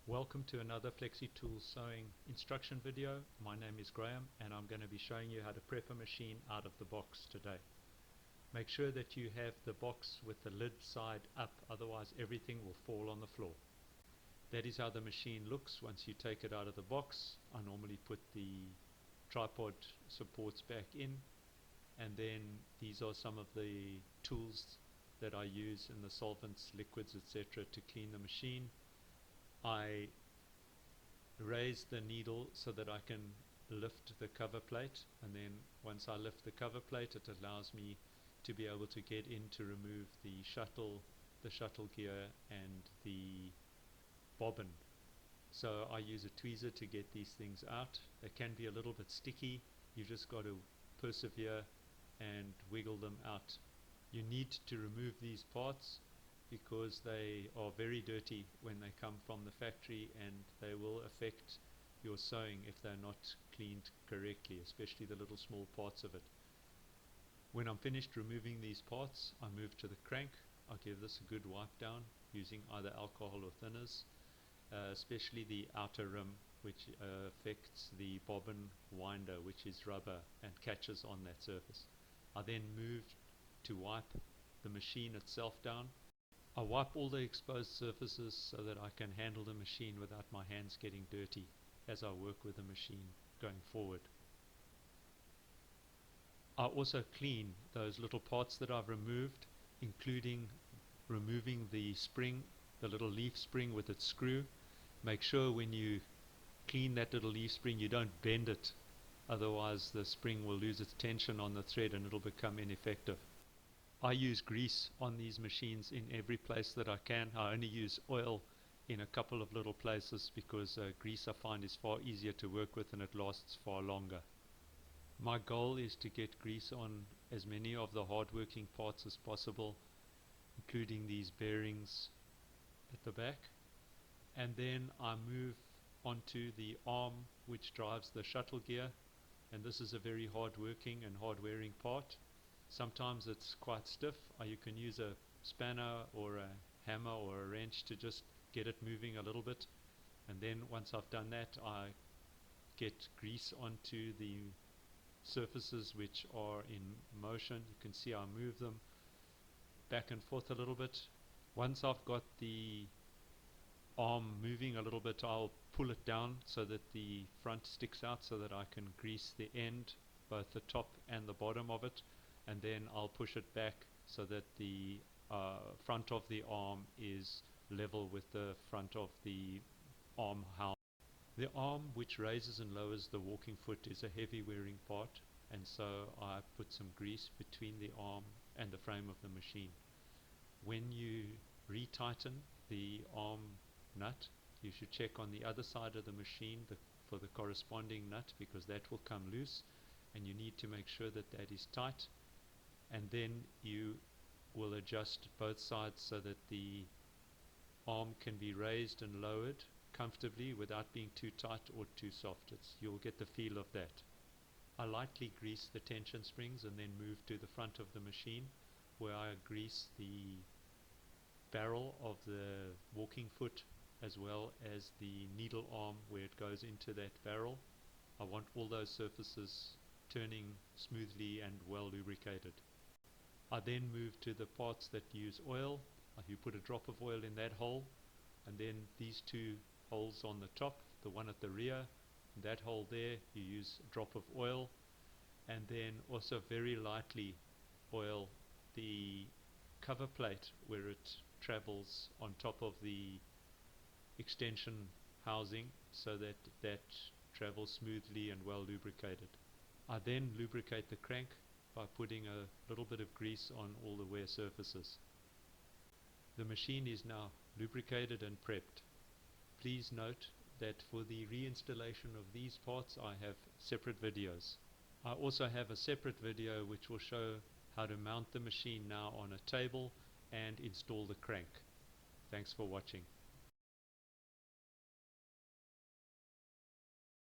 Welcome to another FlexiTools sewing instruction video. My name is Graham and I'm going to be showing you how to prep a machine out of the box today. Make sure that you have the box with the lid side up, otherwise everything will fall on the floor. That is how the machine looks once you take it out of the box. I normally put the tripod supports back in, and then these are some of the tools that I use in the solvents, liquids, etc. to clean the machine. I raise the needle so that I can lift the cover plate, and then once I lift the cover plate it allows me to be able to get in to remove the shuttle gear and the bobbin. So I use a tweezer to get these things out. They can be a little bit sticky. You just got to persevere and wiggle them out. You need to remove these parts because they are very dirty when they come from the factory, and they will affect your sewing if they're not cleaned correctly, especially the little small parts of it. When I'm finished removing these parts, I move to the crank. I give this a good wipe down using either alcohol or thinners, especially the outer rim, which affects the bobbin winder, which is rubber and catches on that surface. I then move to wipe the machine itself down. I wipe all the exposed surfaces so that I can handle the machine without my hands getting dirty as I work with the machine going forward. I also clean those little parts that I've removed, including removing the spring, the little leaf spring with its screw. Make sure when you clean that little leaf spring you don't bend it, otherwise the spring will lose its tension on the thread and it'll become ineffective. I use grease on these machines in every place that I can. I only use oil in a couple of little places because grease I find is far easier to work with and it lasts far longer. My goal is to get grease on as many of the hard-working parts as possible, including these bearings at the back. And then I move onto the arm which drives the shuttle gear, and this is a very hard-working and hard-wearing part. Sometimes it's quite stiff. You can use a spanner or a hammer or a wrench to just get it moving a little bit, and then once I've done that I get grease onto the surfaces which are in motion. You can see I move them back and forth a little bit. Once I've got the arm moving a little bit, I'll pull it down so that the front sticks out so that I can grease the end, both the top and the bottom of it, and then I'll push it back so that the front of the arm is level with the front of the arm housing. The arm which raises and lowers the walking foot is a heavy wearing part, and so I put some grease between the arm and the frame of the machine. When you retighten the arm nut, you should check on the other side of the machine for the corresponding nut, because that will come loose, and you need to make sure that that is tight. And then you will adjust both sides so that the arm can be raised and lowered comfortably without being too tight or too soft. You'll get the feel of that. I lightly grease the tension springs and then move to the front of the machine, where I grease the barrel of the walking foot as well as the needle arm where it goes into that barrel. I want all those surfaces turning smoothly and well lubricated. I then move to the parts that use oil. You put a drop of oil in that hole, and then these two holes on the top, the one at the rear, that hole there, you use a drop of oil, and then also very lightly oil the cover plate where it travels on top of the extension housing so that that travels smoothly and well lubricated. I then lubricate the crank by putting a little bit of grease on all the wear surfaces. The machine is now lubricated and prepped. Please note that for the reinstallation of these parts I have separate videos. I also have a separate video which will show how to mount the machine now on a table and install the crank. Thanks for watching.